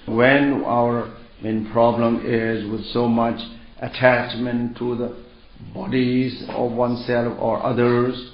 When our main problem is with so much attachment to the bodies of oneself or others,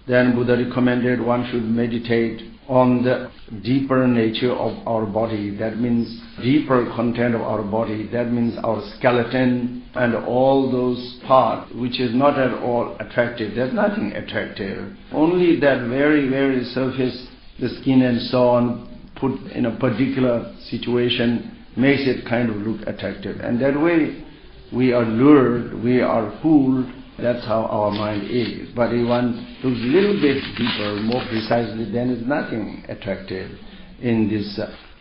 then Buddha recommended one should meditate on the deeper nature of our body. That means deeper content of our body. That means our skeleton and all those parts which is not at all attractive. There's nothing attractive. Only that very, very surface, the skin and so on, put in a particular situation makes it kind of look attractive. And that way we are lured, we are fooled. That's how our mind is. But if one looks a little bit deeper, more precisely, then it's nothing attractive in this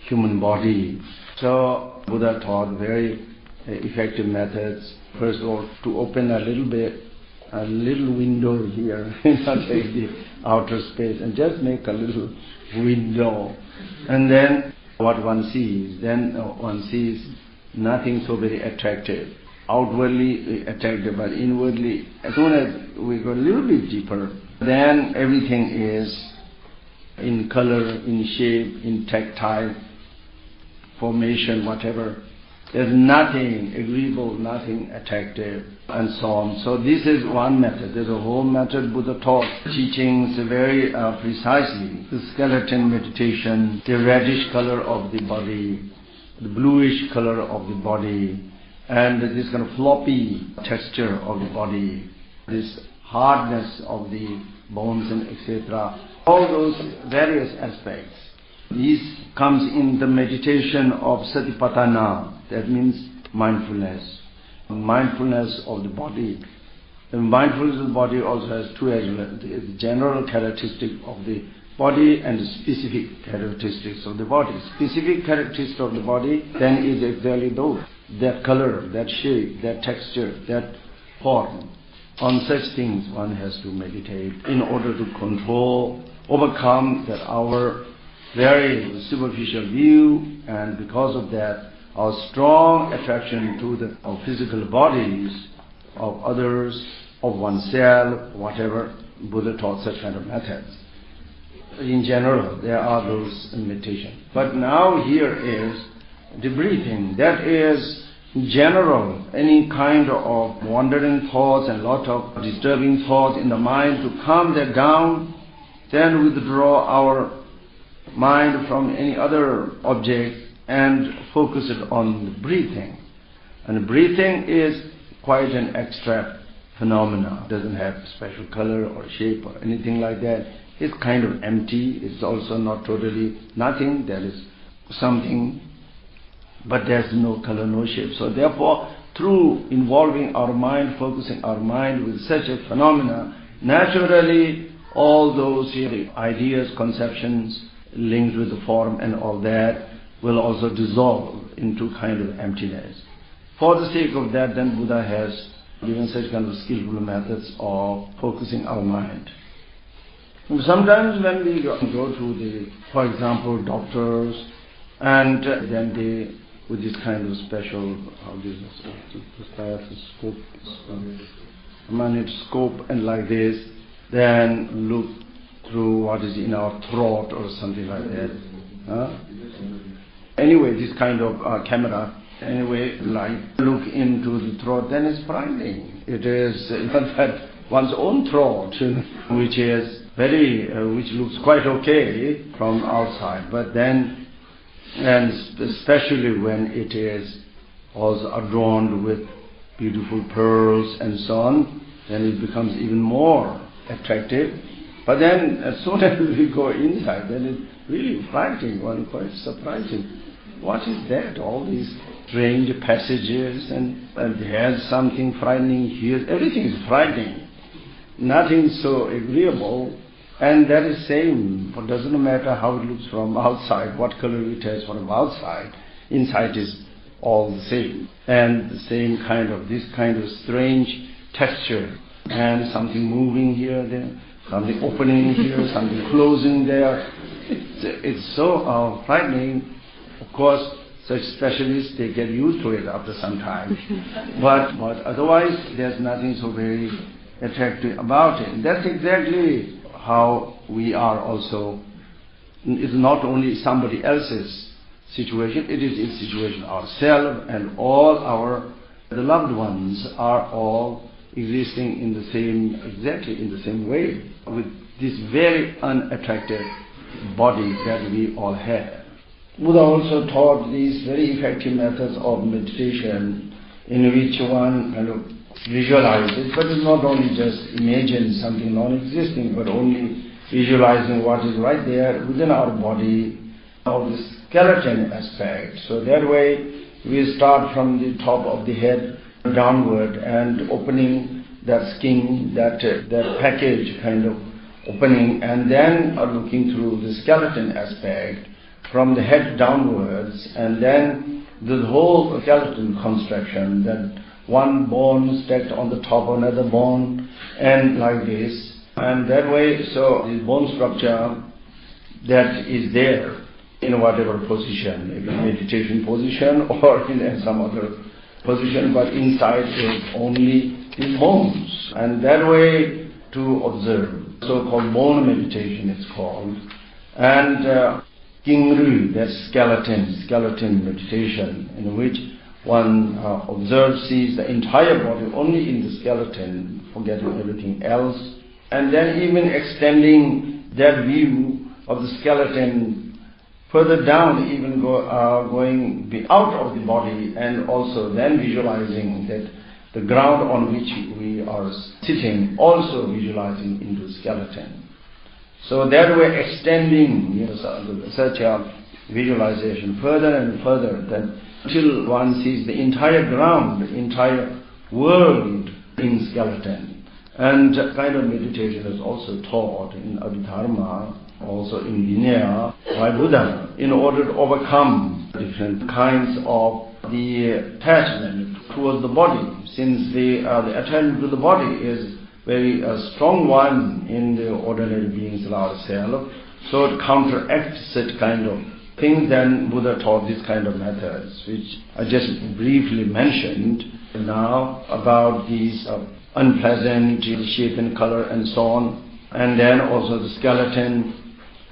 human body. So Buddha taught very effective methods. First of all, to open a little bit, a little window here, not take the outer space, and just make a little window. And then what one sees, then one sees nothing so very attractive. Outwardly attractive, but inwardly, as soon as we go a little bit deeper, then everything is in color, in shape, in tactile formation, whatever. There's nothing agreeable, nothing attractive, and so on. So this is one method. There's a whole method Buddha taught, teachings very precisely. The skeleton meditation, the reddish color of the body, the bluish color of the body, and this kind of floppy texture of the body, this hardness of the bones and etc. All those various aspects. This comes in the meditation of Satipatthana. That means mindfulness. Mindfulness of the body. The mindfulness of the body also has two elements. The general characteristic of the body and the specific characteristics of the body. Specific characteristics of the body then is exactly those. That color, that shape, that texture, that form. On such things one has to meditate in order to control, overcome that our very superficial view, and because of that our strong attraction to our physical bodies of others, of oneself, whatever. Buddha taught such kind of methods. In general, there are those in meditation. But now here is the breathing. That is general. Any kind of wandering thoughts and lot of disturbing thoughts in the mind, to calm that down, then withdraw our mind from any other object and focus it on the breathing. And breathing is quite an abstract phenomena. It doesn't have special color or shape or anything like that. It's kind of empty. It's also not totally nothing. There is something, but there's no color, no shape. So therefore, through involving our mind, focusing our mind with such a phenomena, naturally all those ideas, conceptions linked with the form and all that will also dissolve into kind of emptiness. For the sake of that, then Buddha has given such kind of skillful methods of focusing our mind. Sometimes when we go to for example, doctors, and then they, with this kind of special, scope and like this, then look through what is in our throat or something like that. Anyway, this kind of camera, look into the throat, then it's frightening. It is, in fact, one's own throat, which is which looks quite okay from outside, but then, and especially when it is also adorned with beautiful pearls and so on, then it becomes even more attractive. But then, as soon as we go inside, then it's really frightening, quite surprising. What is that? All these strange passages, and there's something frightening here. Everything is frightening. Nothing so agreeable. And that is same. It doesn't matter how it looks from outside, what color it has from outside. Inside is all the same. And the same this kind of strange texture. And something moving here, there, something opening here, something closing there. It's so frightening. Of course, such specialists, they get used to it after some time. But otherwise, there's nothing so very attractive about it. That's exactly how we are also. It's not only somebody else's situation, it is in situation ourselves, and all the loved ones are all existing in the same, exactly in the same way, with this very unattractive body that we all have. Buddha also taught these very effective methods of meditation in which one kind of visualizes, but it's not only just imagine something non-existing, but only visualizing what is right there within our body, of the skeleton aspect. So that way we start from the top of the head downward and opening that skin, that package kind of opening, and then looking through the skeleton aspect from the head downwards, and then the whole skeleton construction, that one bone stacked on the top of another bone, and like this. And that way, so the bone structure that is there in whatever position, maybe meditation position or in some other position, but inside is only the bones. And that way to observe, so-called bone meditation it's called. And Kingru, that skeleton meditation, in which one observes, sees the entire body only in the skeleton, forgetting everything else, and then even extending that view of the skeleton further down, even going out of the body, and also then visualizing that the ground on which we are sitting, also visualizing into the skeleton. So that way extending such a visualization further and further, that till one sees the entire ground, the entire world in skeleton. And that kind of meditation is also taught in Abhidharma, also in Vinaya, by Buddha, in order to overcome different kinds of the attachment towards the body, since the attachment to the body is very strong one in the ordinary beings like ourselves. So it counteracts such kind of things. Then Buddha taught this kind of methods, which I just briefly mentioned now, about these unpleasant shape and color and so on, and then also the skeleton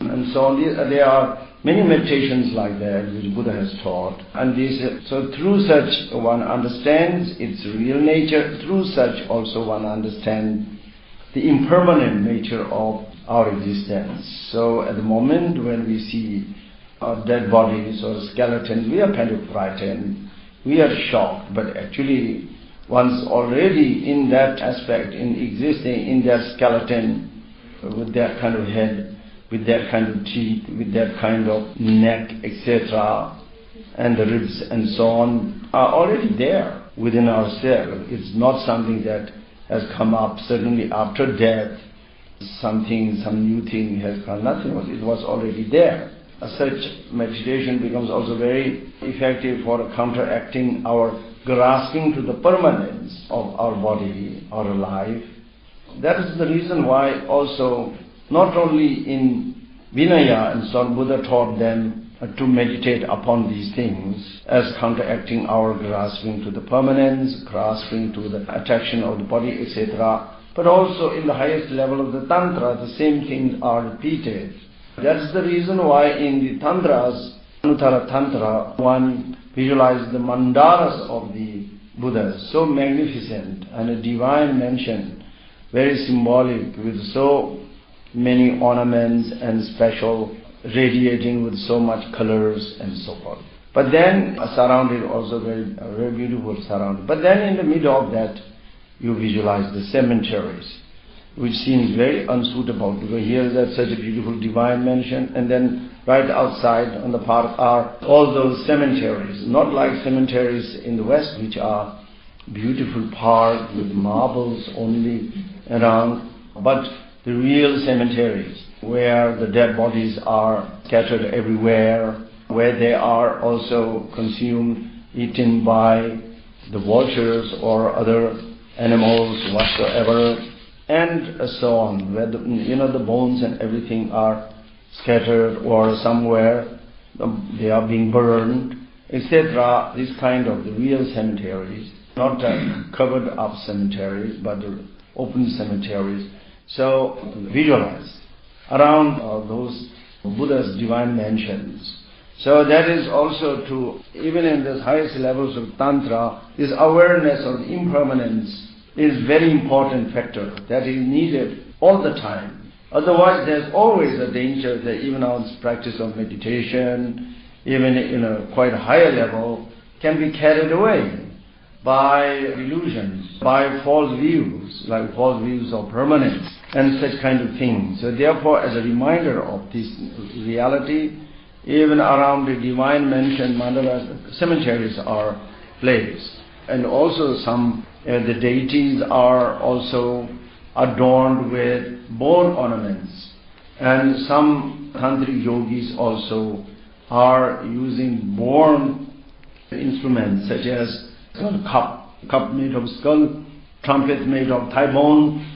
and so on. There are many meditations like that which Buddha has taught, and so through such one understands its real nature. Through such also one understands the impermanent nature of our existence. So at the moment when we see dead bodies or skeletons, we are kind of frightened, we are shocked, but actually once already in that aspect, in existing in that skeleton, with that kind of head, with that kind of teeth, with that kind of neck, etc., and the ribs and so on, are already there within ourselves. It's not something that has come up certainly after death, some new thing has come, nothing was, it was already there. Such meditation becomes also very effective for counteracting our grasping to the permanence of our body, our life. That is the reason why also, not only in Vinaya and so on, Buddha taught them to meditate upon these things as counteracting our grasping to the permanence, grasping to the attraction of the body, etc. But also in the highest level of the Tantra, the same things are repeated. That's the reason why in the Tantras, Anuttara Tantra, one visualizes the mandalas of the Buddhas, so magnificent and a divine mansion, very symbolic, with so many ornaments and special, radiating with so much colors and so forth. But then surrounded also very beautiful surrounded. But then in the middle of that you visualize the cemeteries, which seems very unsuitable, because here that's such a beautiful divine mansion, and then right outside on the park are all those cemeteries, not like cemeteries in the West, which are beautiful park with marbles only around, but the real cemeteries where the dead bodies are scattered everywhere, where they are also consumed, eaten by the vultures or other animals whatsoever, and so on, where the bones and everything are scattered, or somewhere they are being burned, etc. This kind of the real cemeteries, not covered up cemeteries, but open cemeteries. So visualize around those Buddha's divine mansions. So that is also to, even in the highest levels of Tantra, this awareness of impermanence is very important factor that is needed all the time. Otherwise there's always a danger that even our practice of meditation, even in a quite higher level, can be carried away by illusions, by false views, like false views of permanence and such kind of things. So therefore, as a reminder of this reality, even around the divine mentioned mandalas, cemeteries are placed. And also the deities are also adorned with bone ornaments. And some tantric yogis also are using bone instruments such as cup made of skull, trumpet made of thigh bone,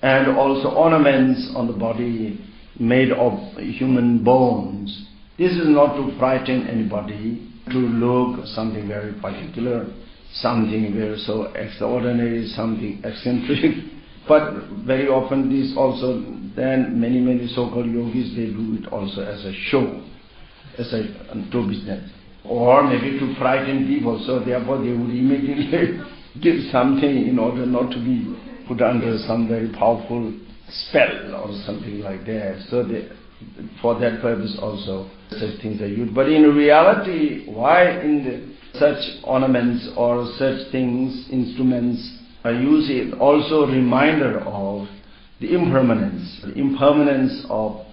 and also ornaments on the body made of human bones. This is not to frighten anybody, to look something very particular, something very so extraordinary, something eccentric. But very often this also, then many so-called yogis, they do it also as a show, as a to business, or maybe to frighten people. So therefore they would immediately give something in order not to be put under some very powerful spell or something like that. So for that purpose also such things are used. But in reality, why in such ornaments or such things, instruments are used, is also a reminder of the impermanence of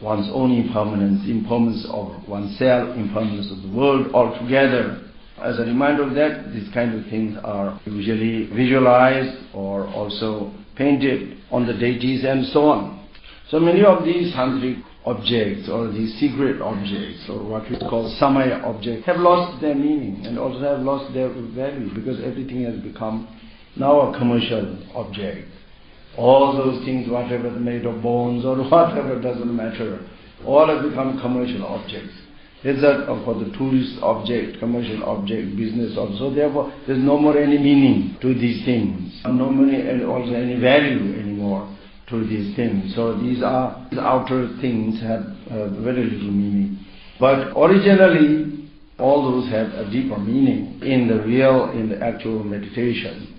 one's own impermanence, impermanence of oneself, impermanence of the world altogether. As a reminder of that, these kind of things are usually visualized or also painted on the deities and so on. So many of these tantric objects or these secret objects or what we call samaya objects have lost their meaning and also have lost their value because everything has become now a commercial object. All those things, whatever made of bones or whatever, doesn't matter. All have become commercial objects. It's for the tourist object, commercial object, business also. Therefore, there's no more any meaning to these things. No more also any value anymore to these things. So these outer things have very little meaning. But originally, all those have a deeper meaning in the actual meditation.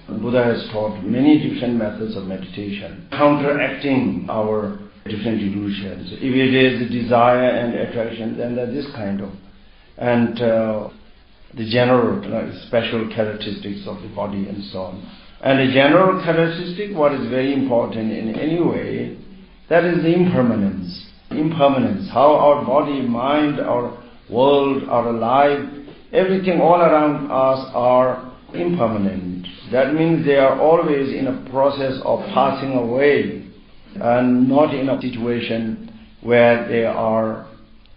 Buddha has taught many different methods of meditation, counteracting our different illusions. If it is desire and attraction, then there is this kind of, and the general special characteristics of the body and so on. And the general characteristic, what is very important in any way, that is the impermanence. Impermanence, how our body, mind, our world, our life, everything all around us are impermanent. That means they are always in a process of passing away and not in a situation where they are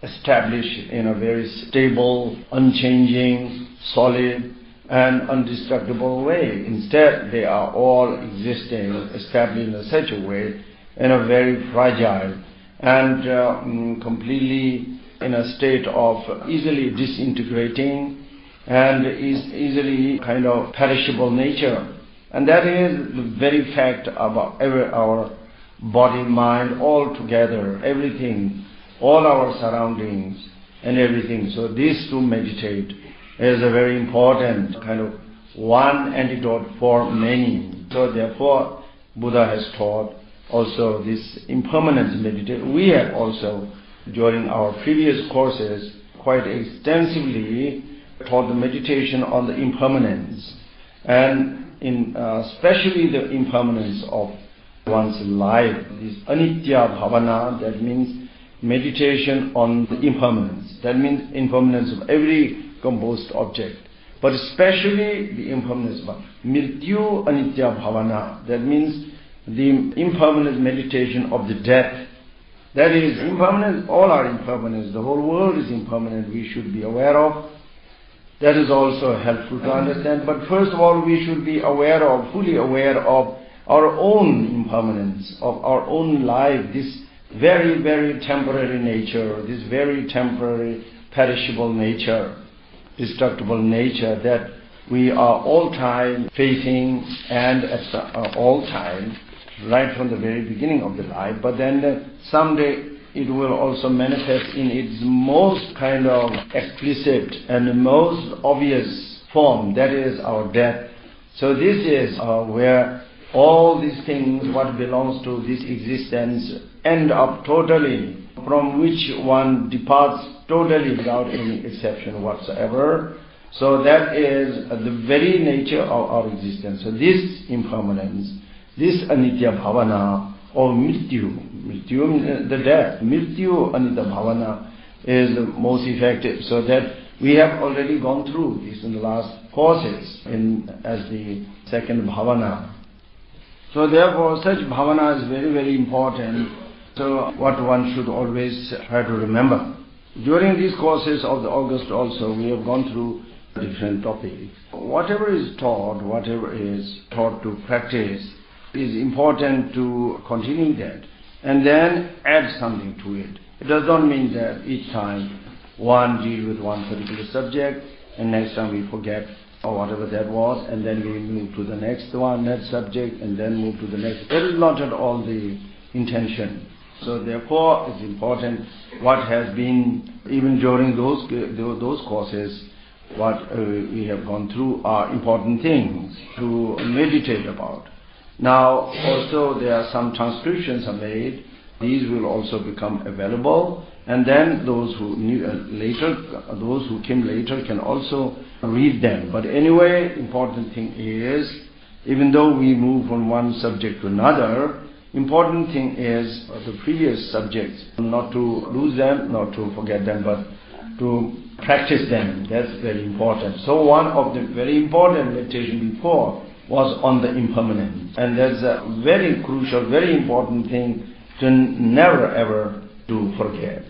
established in a very stable, unchanging, solid and indestructible way. Instead, they are all existing, established in such a way, in a very fragile and completely in a state of easily disintegrating and is easily kind of perishable nature. And that is the very fact about our body, mind, all together, everything, all our surroundings and everything. So this to meditate is a very important kind of one antidote for many. So therefore Buddha has taught also this impermanence meditation. We have also during our previous courses quite extensively taught the meditation on the impermanence and especially the impermanence of one's life, this Anitya bhavana, that means meditation on the impermanence. That means impermanence of every composed object, but especially the impermanence of Mrityu Anitya bhavana. That means the impermanent meditation of the death. That is impermanence, all are impermanence. The whole world is impermanent, we should be aware of. That is also helpful to understand. But first of all, we should be aware of, fully aware of our own impermanence, of our own life, this very, very temporary nature, this very temporary, perishable nature, destructible nature that we are all time facing and at all time, right from the very beginning of the life. But then someday it will also manifest in its most kind of explicit and most obvious form, that is our death. So this is where all these things, what belongs to this existence, end up totally, from which one departs totally without any exception whatsoever. So that is the very nature of our existence. So this impermanence, this Anitya bhavana, or mrityu, the death, mrityu Anitya bhavana is the most effective. So that we have already gone through this in the last courses as the second bhavana. So therefore such bhavana is very, very important. So what one should always try to remember. During these courses of the August also, we have gone through different topics. Whatever is taught to practice, is important to continue that and then add something to it. It does not mean that each time one deal with one particular subject and next time we forget or whatever that was, and then we move to the next subject and then move to the next. That is not at all the intention. So therefore it's important what has been, even during those courses, what we have gone through are important things to meditate about. Now also there are some transcriptions are made. These will also become available, and then those who came later can also read them. But anyway, important thing is, even though we move from one subject to another, important thing is the previous subjects, not to lose them, not to forget them, but to practice them. That's very important. So one of the very important meditation before was on the impermanence, and that's a very crucial, very important thing to never ever to forget.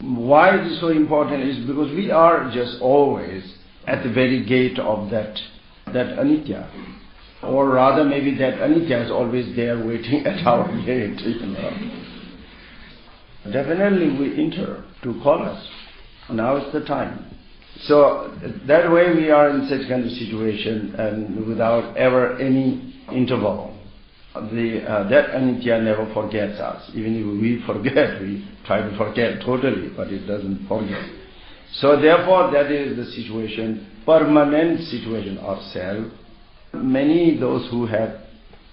Why it is so important is because we are just always at the very gate of that Anitya, or rather maybe that Anitya is always there waiting at our gate. Definitely we enter to call us. Now is the time. So that way we are in such kind of situation, and without ever any interval. That Anitya never forgets us. Even if we forget, we try to forget totally, but it doesn't forget. So therefore that is the situation, permanent situation ourselves. Many those who have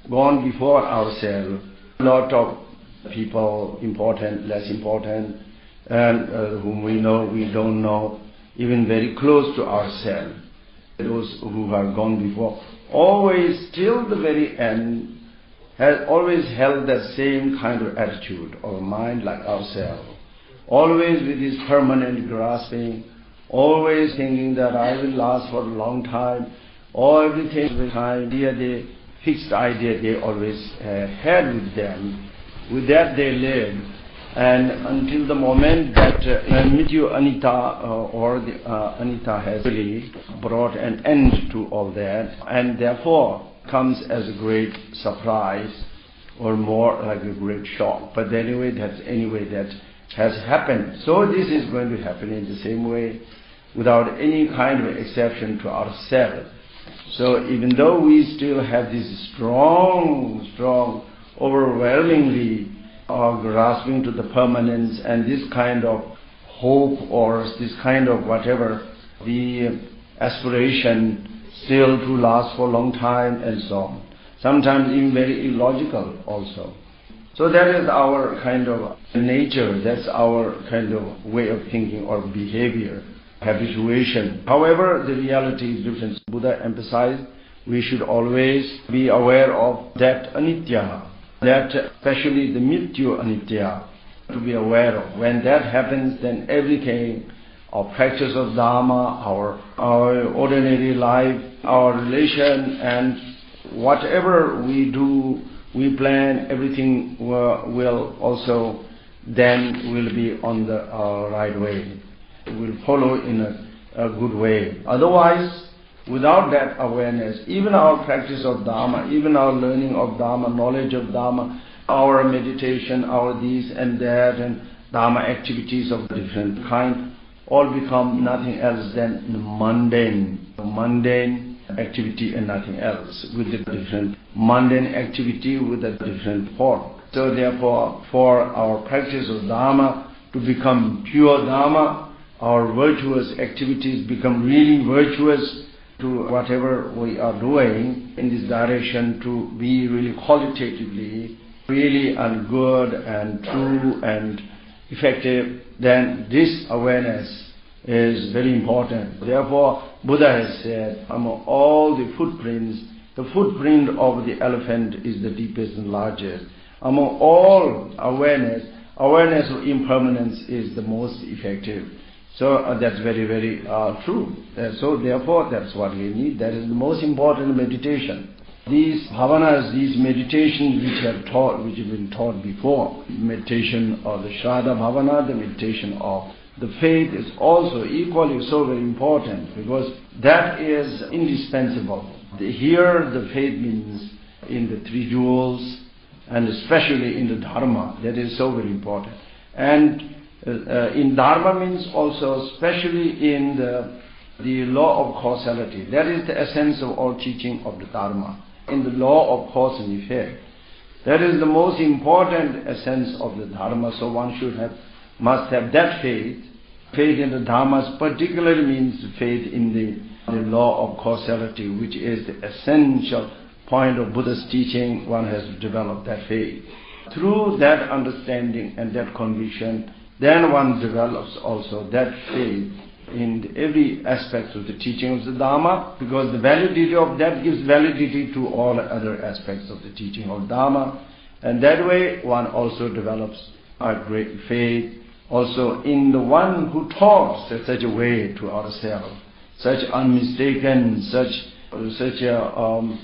gone before ourselves, a lot of people, important, less important, and whom we know, we don't know, even very close to ourselves, those who have gone before, always till the very end has always held that same kind of attitude or mind like ourselves, always with this permanent grasping, always thinking that I will last for a long time, or everything with idea, the fixed idea they always had with them. With that they live, and until the moment that Mrityu Anita or the Anita has really brought an end to all that, and therefore comes as a great surprise or more like a great shock. But anyway, that has happened. So this is going to happen in the same way, without any kind of exception to ourselves. So even though we still have this strong, overwhelmingly grasping to the permanence and this kind of hope or this kind of whatever, the aspiration still to last for a long time and so on. Sometimes even very illogical also. So that is our kind of nature, that's our kind of way of thinking or behavior, habituation. However, the reality is different. Buddha emphasized we should always be aware of that Anitya, that especially the Mrityu Anitya, to be aware of. When that happens, then everything, our practice of Dharma, our ordinary life, our relation, and whatever we do, we plan, everything will also then will be on the right way. It will follow in a good way. Otherwise, without that awareness, even our practice of Dharma, even our learning of Dharma, knowledge of Dharma, our meditation, our this and that, and Dharma activities of different kind, all become nothing else than mundane activity and nothing else, with a different mundane activity with a different form. So therefore, for our practice of Dharma to become pure Dharma, our virtuous activities become really virtuous, to whatever we are doing in this direction to be really qualitatively really and good and true and effective, then this awareness is very important. Therefore, Buddha has said, among all the footprints, the footprint of the elephant is the deepest and largest. Among all awareness of impermanence is the most effective. So that's very, very true. So therefore, that's what we need. That is the most important meditation. These bhavanas, these meditations which have been taught before, meditation of the Shraddha Bhavana, the meditation of the faith is also equally so very important, because that is indispensable. Here the faith means in the three jewels, and especially in the Dharma. That is so very important. And in Dharma means also especially in the law of causality. That is the essence of all teaching of the Dharma. In the law of cause and effect. That is the most important essence of the Dharma. So one must have that faith. Faith in the Dharmas particularly means faith in the law of causality, which is the essential point of Buddha's teaching. One has to develop that faith. Through that understanding and that conviction, then one develops also that faith in every aspect of the teaching of the Dharma, because the validity of that gives validity to all other aspects of the teaching of Dharma. And that way one also develops a great faith also in the one who talks in such a way to ourselves, such unmistaken, such a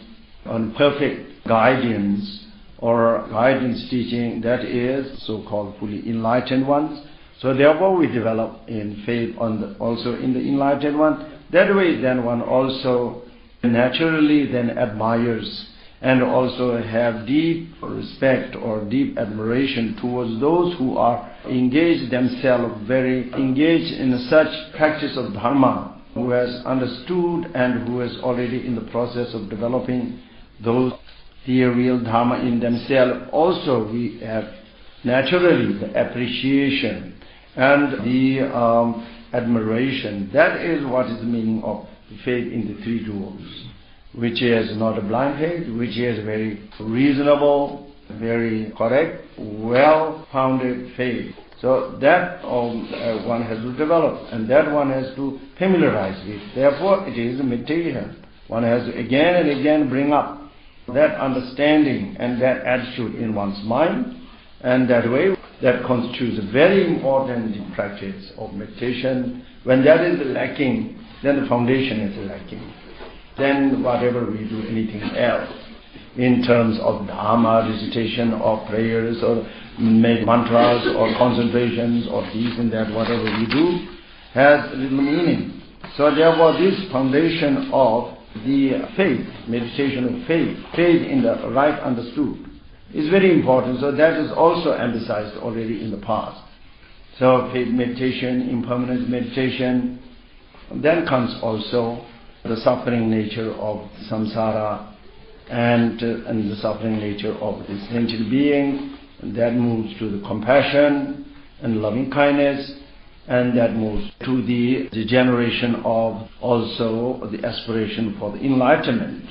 perfect guidance or guidance teaching, that is so-called fully enlightened ones. So therefore we develop in faith also in the enlightened one. That way then one also naturally then admires and also have deep respect or deep admiration towards those who are engaged themselves, very engaged in such practice of Dharma, who has understood and who is already in the process of developing those the real Dharma in themselves. Also we have naturally the appreciation and the admiration. That is what is the meaning of faith in the three jewels, which is not a blind faith, which is very reasonable, very correct, well-founded faith. So that one has to develop, and that one has to familiarize with. Therefore it is a meditation. One has to again and again bring up that understanding and that attitude in one's mind, and that way that constitutes a very important practice of meditation. When that is lacking, then the foundation is lacking. Then whatever we do, anything else, in terms of Dharma, recitation or prayers or make mantras or concentrations or this and that, whatever we do, has little meaning. So therefore this foundation of the faith, meditation of faith in the right understood, is very important. So that is also emphasized already in the past. So faith meditation, impermanence meditation, then comes also the suffering nature of samsara and the suffering nature of the sentient being. And that moves to the compassion and loving kindness, and that moves to the generation of also the aspiration for the enlightenment.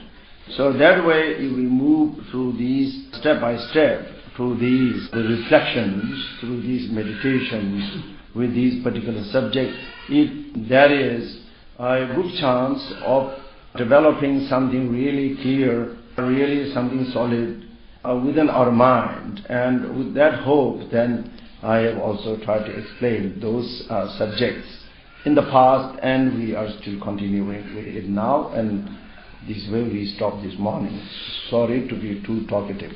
So that way we move through these step by step, through these the reflections, through these meditations with these particular subjects. There is a good chance of developing something really clear, really something solid within our mind. And with that hope, then I have also tried to explain those subjects in the past, and we are still continuing with it now, and this way we stop this morning. Sorry to be too talkative.